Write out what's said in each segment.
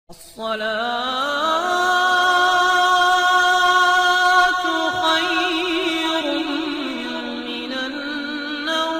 الصلاة خير من النوم۔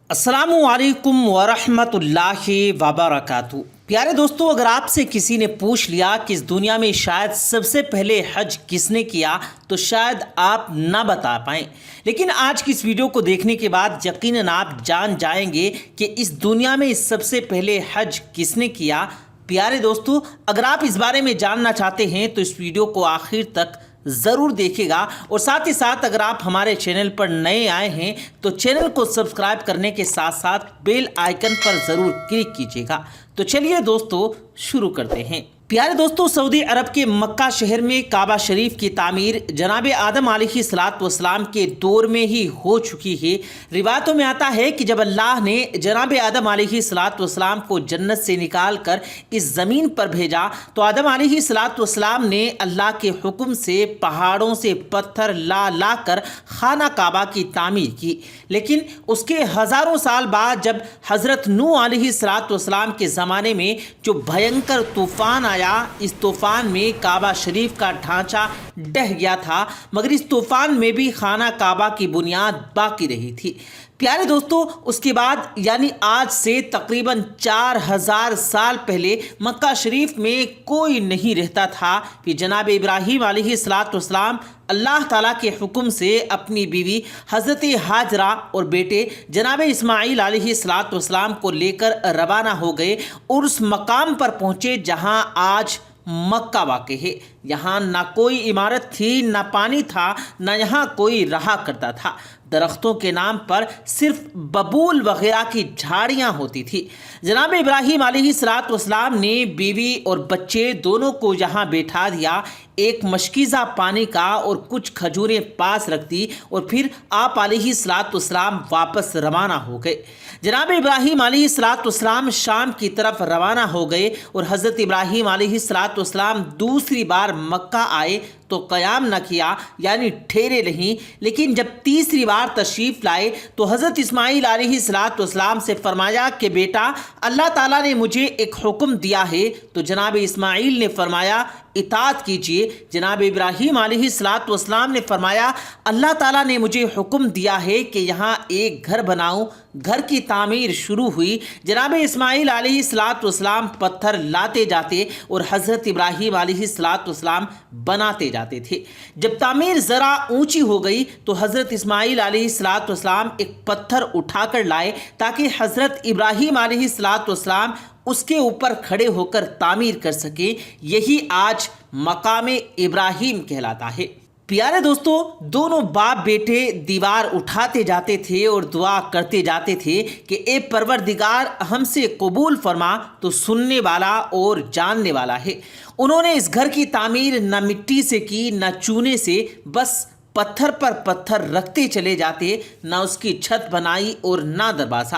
السلام علیکم ورحمۃ اللہ وبرکاتہ۔ پیارے دوستو، اگر آپ سے کسی نے پوچھ لیا کہ اس دنیا میں شاید سب سے پہلے حج کس نے کیا تو شاید آپ نہ بتا پائیں، لیکن آج کی اس ویڈیو کو دیکھنے کے بعد یقیناً آپ جان جائیں گے کہ اس دنیا میں سب سے پہلے حج کس نے کیا۔ پیارے دوستو، اگر آپ اس بارے میں جاننا چاہتے ہیں تو اس ویڈیو کو آخر تک ضرور دیکھے گا، اور ساتھ ہی ساتھ اگر آپ ہمارے چینل پر نئے آئے ہیں تو چینل کو سبسکرائب کرنے کے ساتھ ساتھ بیل آئیکن پر ضرور کلک کیجیے گا۔ تو چلیے دوستو شروع کرتے ہیں۔ پیارے دوستو، سعودی عرب کے مکہ شہر میں کعبہ شریف کی تعمیر جناب آدم علیہ السلام کے دور میں ہی ہو چکی ہے۔ روایتوں میں آتا ہے کہ جب اللہ نے جناب آدم علیہ السلام کو جنت سے نکال کر اس زمین پر بھیجا تو آدم علیہ السلام نے اللہ کے حکم سے پہاڑوں سے پتھر لا کر خانہ کعبہ کی تعمیر کی، لیکن اس کے ہزاروں سال بعد جب حضرت نوح علیہ السلام کے زمانے میں جو بھینکر طوفان آیا، اس طوفان میں کعبہ شریف کا ڈھانچہ ڈہ گیا تھا، مگر اس طوفان میں بھی خانہ کعبہ کی بنیاد باقی رہی تھی۔ پیارے دوستو، اس کے بعد یعنی آج سے تقریباً 4000 سال پہلے مکہ شریف میں کوئی نہیں رہتا تھا کہ جناب ابراہیم علیہ السلام اللہ تعالیٰ کے حکم سے اپنی بیوی حضرت ہاجرہ اور بیٹے جناب اسماعیل علیہ السلام کو لے کر روانہ ہو گئے اور اس مقام پر پہنچے جہاں آج مکہ واقع ہے۔ یہاں نہ کوئی عمارت تھی، نہ پانی تھا، نہ یہاں کوئی رہا کرتا تھا۔ درختوں کے نام پر صرف ببول وغیرہ کی جھاڑیاں ہوتی تھی۔ جناب ابراہیم علیہ السلام نے بیوی اور بچے دونوں کو یہاں بیٹھا دیا، ایک مشکیزہ پانی کا اور کچھ کھجوریں پاس رکھ دی، اور پھر آپ علیہ السلام واپس روانہ ہو گئے۔ جناب ابراہیم علیہ السلام شام کی طرف روانہ ہو گئے اور حضرت ابراہیم علیہ السلام دوسری بار مکہ آئے تو قیام نہ کیا، یعنی ٹھہرے نہیں، لیکن جب تیسری بار تشریف لائے تو حضرت اسماعیل علیہ السلام سے فرمایا کہ بیٹا، اللہ تعالیٰ نے مجھے ایک حکم دیا ہے۔ تو جناب اسماعیل نے فرمایا اطاعت کیجیے۔ جناب ابراہیم علیہ السلام نے فرمایا اللہ تعالیٰ نے مجھے حکم دیا ہے کہ یہاں ایک گھر بناؤں۔ گھر کی تعمیر شروع ہوئی۔ جناب اسماعیل علیہ السلام پتھر لاتے جاتے اور حضرت ابراہیم علیہ السلام بناتے جاتے تھے۔ جب تعمیر ذرا اونچی ہو گئی تو حضرت اسماعیل علیہ السلام ایک پتھر اٹھا کر لائے تاکہ حضرت ابراہیم علیہ السلام اس کے اوپر کھڑے ہو کر تعمیر کر سکیں۔ یہی آج مقام ابراہیم کہلاتا ہے۔ پیارے دوستو، دونوں باپ بیٹے دیوار اٹھاتے جاتے تھے اور دعا کرتے جاتے تھے کہ اے پروردگار، ہم سے قبول فرما، تو سننے والا اور جاننے والا ہے۔ انہوں نے اس گھر کی تعمیر نہ مٹی سے کی، نہ چونے سے، بس پتھر پر پتھر رکھتے چلے جاتے، نہ اس کی چھت بنائی اور نہ دروازہ۔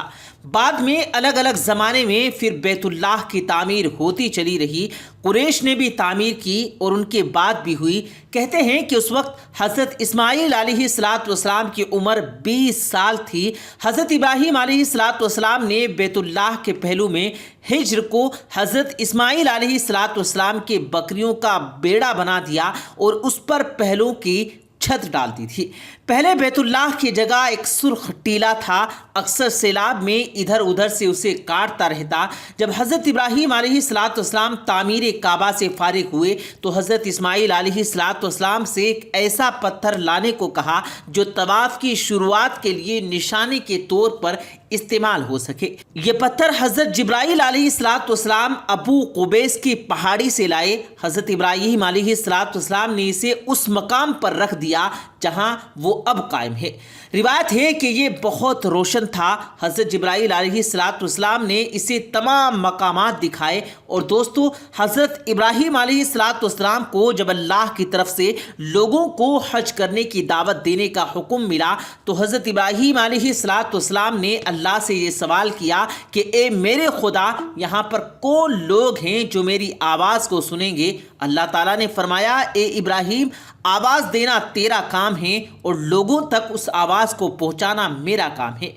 بعد میں الگ الگ زمانے میں پھر بیت اللہ کی تعمیر ہوتی چلی رہی۔ قریش نے بھی تعمیر کی اور ان کے بعد بھی ہوئی۔ کہتے ہیں کہ اس وقت حضرت اسماعیل علیہ السلام کی عمر 20 سال تھی۔ حضرت ابراہیم علیہ السلام نے بیت اللہ کے پہلو میں ہجر کو حضرت اسماعیل علیہ السلام کے بکریوں کا بیڑا بنا دیا اور اس پر پہلوں کی چھت ڈال دی تھی۔ پہلے بیت اللہ کی جگہ ایک سرخ ٹیلا تھا، اکثر سیلاب میں ادھر ادھر سے اسے کاٹتا رہتا۔ جب حضرت ابراہیم علیہ السلام تعمیر کعبہ سے فارغ ہوئے تو حضرت اسماعیل علیہ السلام سے ایک ایسا پتھر لانے کو کہا جو طواف کی شروعات کے لیے نشانی کے طور پر استعمال ہو سکے۔ یہ پتھر حضرت جبرائیل علیہ السلام ابو قبیس کی پہاڑی سے لائے۔ حضرت ابراہیم علیہ السلام نے اسے اس مقام پر رکھ دیا جہاں وہ اب قائم ہے۔ روایت ہے کہ یہ بہت روشن تھا۔ حضرت جبرائیل علیہ السلام نے اسے تمام مقامات دکھائے، اور دوستو، حضرت ابراہیم علیہ السلام کو جب اللہ کی طرف سے لوگوں کو حج کرنے کی دعوت دینے کا حکم ملا تو حضرت ابراہیم علیہ السلام نے اللہ سے یہ سوال کیا کہ اے میرے خدا، یہاں پر کون لوگ ہیں جو میری آواز کو سنیں گے؟ اللہ تعالیٰ نے فرمایا اے ابراہیم، آواز دینا تیرا کام ہے اور لوگوں تک اس آواز کو پہنچانا میرا کام ہے۔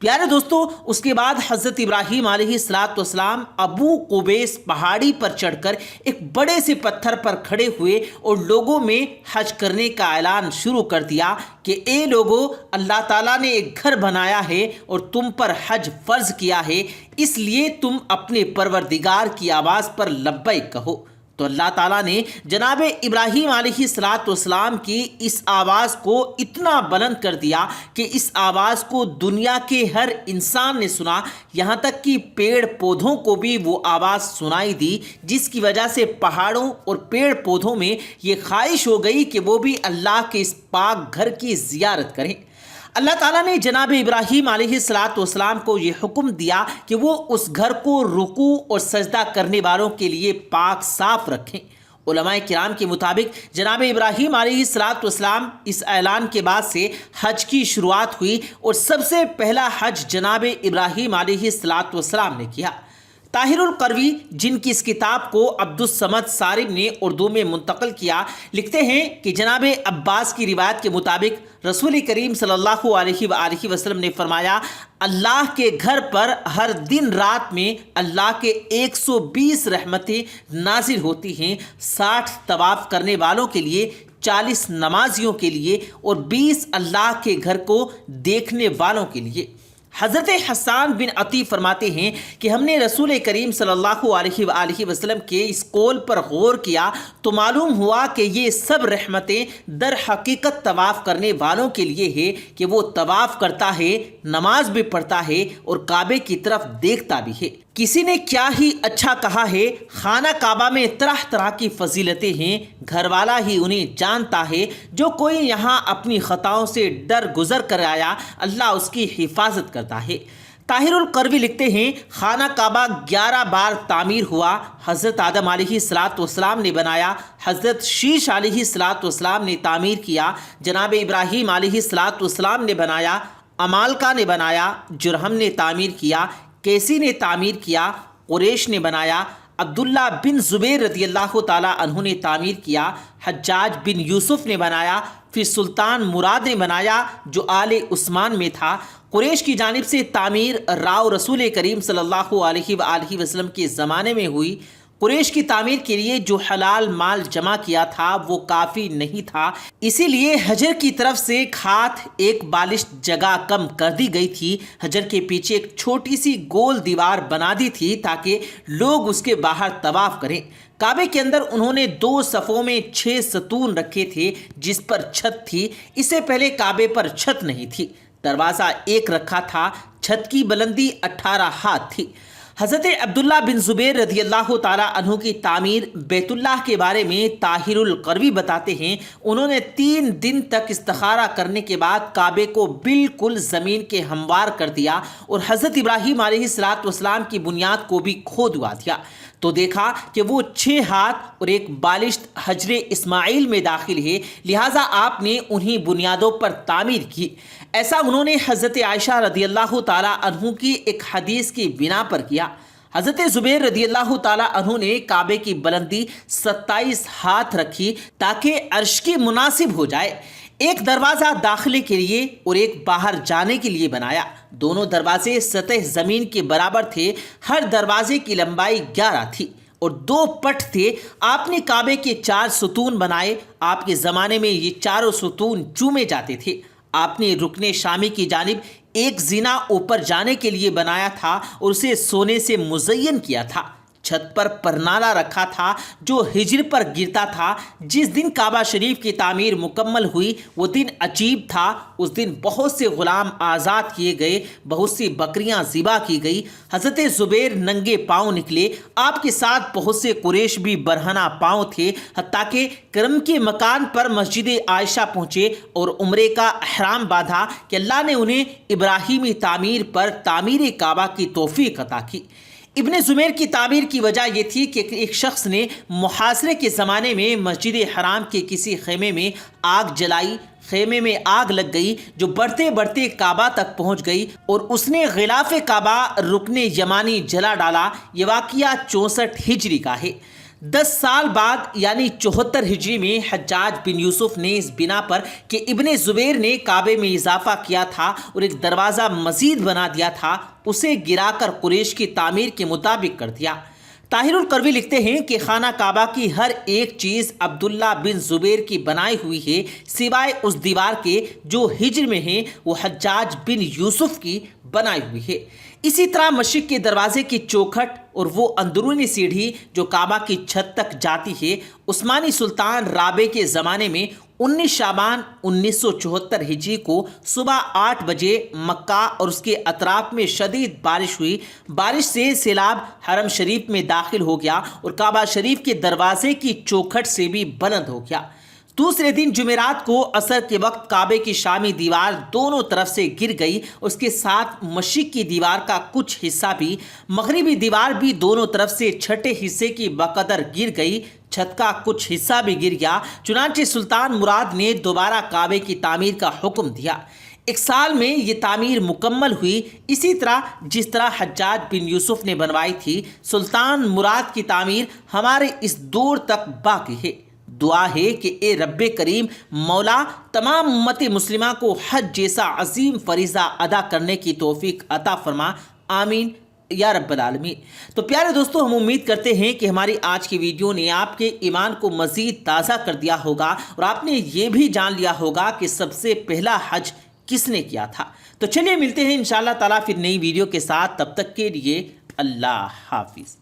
प्यारे दोस्तों, उसके बाद हज़रत इब्राहीम अलैहिस्सलाम अबू कुबैस पहाड़ी पर चढ़कर एक बड़े से पत्थर पर खड़े हुए और लोगों में हज करने का ऐलान शुरू कर दिया कि ए लोगों, अल्लाह ताला ने एक घर बनाया है और तुम पर हज फ़र्ज़ किया है, इसलिए तुम अपने परवरदिगार की आवाज़ पर लब्बैक कहो। तो अल्लाह ताला ने जनाब इब्राहीम अलैहिस्सलाम की इस आवाज़ को इतना बुलंद कर दिया कि इस आवाज़ को दुनिया के हर इंसान ने सुना, यहाँ तक कि पेड़ पौधों को भी वो आवाज़ सुनाई दी, जिसकी वजह से पहाड़ों और पेड़ पौधों में ये ख्वाहिश हो गई कि वो भी अल्लाह के इस पाक घर की ज़ियारत करें। अल्लाह ताला ने जनाब इब्राहीम अलैहिस्सलाम को ये हुक्म दिया कि वो उस घर को रुकू और सजदा करने वालों के लिए पाक साफ रखें। उलमाए किराम के मुताबिक जनाब इब्राहीम अलैहिस्सलाम इस ऐलान के बाद से हज की शुरुआत हुई और सबसे पहला हज जनाब इब्राहीम अलैहिस्सलाम ने किया। ताहिरुल करवी, जिनकी इस किताब को अब्दुस समद सारिब ने उर्दू में मुंतकिल किया, लिखते हैं कि जनाब अब्बास की रिवायत के मुताबिक रसूल करीम सल्लल्लाहु अलैहि वसल्लम ने फरमाया, अल्लाह के घर पर हर दिन रात में अल्लाह के 120 रहमतें नाजिल होती हैं, 60 तवाफ़ करने वालों के लिए, 40 नमाजियों के लिए और 20 अल्लाह के घर को देखने वालों के लिए। हज़रत हसन बिन अती फरमाते हैं कि हमने रसूल करीम सल्लल्लाहु अलैहि वसल्लम के इस कौल पर गौर किया तो मालूम हुआ कि ये सब रहमतें दर हकीकत तवाफ़ करने वालों के लिए है कि वो तवाफ़ करता है, नमाज भी पढ़ता है और काबे की तरफ देखता भी है। किसी ने क्या ही अच्छा कहा है, खाना काबा में तरह तरह की फजीलतें हैं, घर वाला ही उन्हें जानता है। जो कोई यहाँ अपनी ख़ताओं से डर गुजर कर आया, अल्लाह उसकी हिफाजत करता है। ताहिरुल करवी लिखते हैं, खाना काबा 11 बार तामीर हुआ। हज़रत आदम अलैहिस्सलाम ने बनाया, हज़रत शीश अलैहिस्सलाम ने तामीर किया, जनाब इब्राहीम अलैहिस्सलाम ने बनाया, अमालका ने बनाया, जुरहम ने तामीर किया, कैसी ने तामीर किया, कुरैश ने बनाया, अब्दुल्ला बिन ज़ुबैर रज़ियल्लाहु ताला अन्हु ने तामीर किया, हज्जाज बिन यूसुफ ने बनाया, फिर सुल्तान मुराद ने बनाया जो आले उस्मान में था। कुरैश की जानिब से तामीर राव रसूल करीम सल्लल्लाहु अलैहि वसल्लम के ज़माने में हुई। कुरैश की तामीर के लिए जो हलाल माल जमा किया था वो काफ़ी नहीं था, इसीलिए हजर की तरफ से खात एक बालिश जगह कम कर दी गई थी। हजर के पीछे एक छोटी सी गोल दीवार बना दी थी ताकि लोग उसके बाहर तवाफ़ करें। काबे के अंदर उन्होंने 2 सफ़ों में 6 सतून रखे थे जिस पर छत थी। इससे पहले काबे पर छत नहीं थी, दरवाज़ा एक रखा था, छत की बुलंदी 18 हाथ थी। हज़रत अब्दुल्ला बिन ज़ुबैर रज़ियल्लाहु ताला अन्हु की तामीर बैतुल्लाह के बारे में ताहिरुल करवी बताते हैं, उन्होंने 3 दिन तक इस्तिखारा करने के बाद काबे को बिल्कुल ज़मीन के हमवार कर दिया और हज़रत इब्राहीम अलैहिस्सलाम की बुनियाद को भी खोदवा दिया तो देखा कि वो 6 हाथ और एक बालिश हजरे इस्माइल में दाखिल है, लिहाजा आपने उन्हीं बुनियादों पर तामीर की। ऐसा उन्होंने हज़रत आयशा रज़ियल्लाहु ताला अन्हु की एक हदीस की बिना पर किया। हज़रत ज़ुबैर रज़ियल्लाहु ताला अन्हु ने काबे की बुलंदी 27 हाथ रखी ताकि अर्श की मुनासिब हो जाए। एक दरवाज़ा दाखिले के लिए और एक बाहर जाने के लिए बनाया। दोनों दरवाजे सतह ज़मीन के बराबर थे। हर दरवाजे की लंबाई 11 थी और 2 पट थे। आपने काबे के 4 सतून बनाए। आपके ज़माने में ये चारों सतून चूमे जाते थे। आपने रुकने शामी की जानिब एक ज़ीना ऊपर जाने के लिए बनाया था और उसे सोने से मुज़य्यन किया था। छत पर परनाला रखा था जो हिजर पर गिरता था। जिस दिन काबा शरीफ की तामीर मुकम्मल हुई वो दिन अजीब था। उस दिन बहुत से ग़ुलाम आज़ाद किए गए, बहुत सी बकरियां ज़िबा की गई। हज़रत ज़ुबैर नंगे पाँव निकले। आपके साथ बहुत से कुरैश भी बरहना पाँव थे, हत्ता कि करम के मकान पर मस्जिद आयशा पहुँचे और उम्रे का अहराम बांधा कि अल्लाह ने उन्हें इब्राहीमी तामीर पर तामीर काबा की तौफीक अता की। इब्ने ज़ुमैर की तामीर की वजह यह थी कि एक शख्स ने मुहासरे के ज़माने में मस्जिद हराम के किसी खेमे में आग जलाई। खेमे में आग लग गई जो बढ़ते बढ़ते काबा तक पहुंच गई और उसने गिलाफ़े काबा रुकने यमानी जला डाला। ये वाक़िया 64 हिजरी का है। 10 साल बाद यानी 74 हिजरी में हज्जाज बिन यूसुफ ने इस बिना पर कि इब्ने जुबैर ने काबे में इजाफा किया था और एक दरवाज़ा मजीद बना दिया था, उसे गिराकर कुरैश की तामीर के मुताबिक कर दिया। ताहिरुल करवी लिखते हैं कि खाना काबा की हर एक चीज़ अब्दुल्ला बिन जुबैर की बनाई हुई है, सिवाय उस दीवार के जो हिज्र में है, वो हज्जाज बिन यूसुफ की बनाई हुई है। इसी तरह मस्जिद के दरवाजे की चौखट और वो अंदरूनी सीढ़ी जो काबा की छत तक जाती है, उस्मानी सुल्तान राबे के ज़माने में 19 शाबान 1974 हिजरी को सुबह 8 बजे मक्का और उसके अतराफ में शदीद बारिश हुई। बारिश से सैलाब हरम शरीफ में दाखिल हो गया और काबा शरीफ के दरवाजे की चौखट से भी बुलंद हो गया। दूसरे दिन जुमेरात को असर के वक्त काबे की शामी दीवार दोनों तरफ से गिर गई। उसके साथ मशरिक की दीवार का कुछ हिस्सा भी, मगरिबी दीवार भी दोनों तरफ से छठे हिस्से की बकदर गिर गई। छत का कुछ हिस्सा भी गिर गया। चुनांचे सुल्तान मुराद ने दोबारा काबे की तामीर का हुक्म दिया। 1 साल में ये तामीर मुकम्मल हुई। इसी तरह जिस तरह हज्जाज बिन यूसुफ ने बनवाई थी, सुल्तान मुराद की तामीर हमारे इस दौर तक बाकी है। दुआ है कि ए रब्बे करीम मौला तमाम उम्मत मुस्लिमा को हज जैसा अजीम फरीज़ा अदा करने की तौफीक अता फरमा। आमीन या रब्बल आलमीन। तो प्यारे दोस्तों, हम उम्मीद करते हैं कि हमारी आज की वीडियो ने आपके ईमान को मज़ीद ताज़ा कर दिया होगा और आपने ये भी जान लिया होगा कि सबसे पहला हज किसने किया था। तो चलिए मिलते हैं इंशाअल्लाह ताला फिर नई वीडियो के साथ। तब तक के लिए अल्लाह हाफिज़।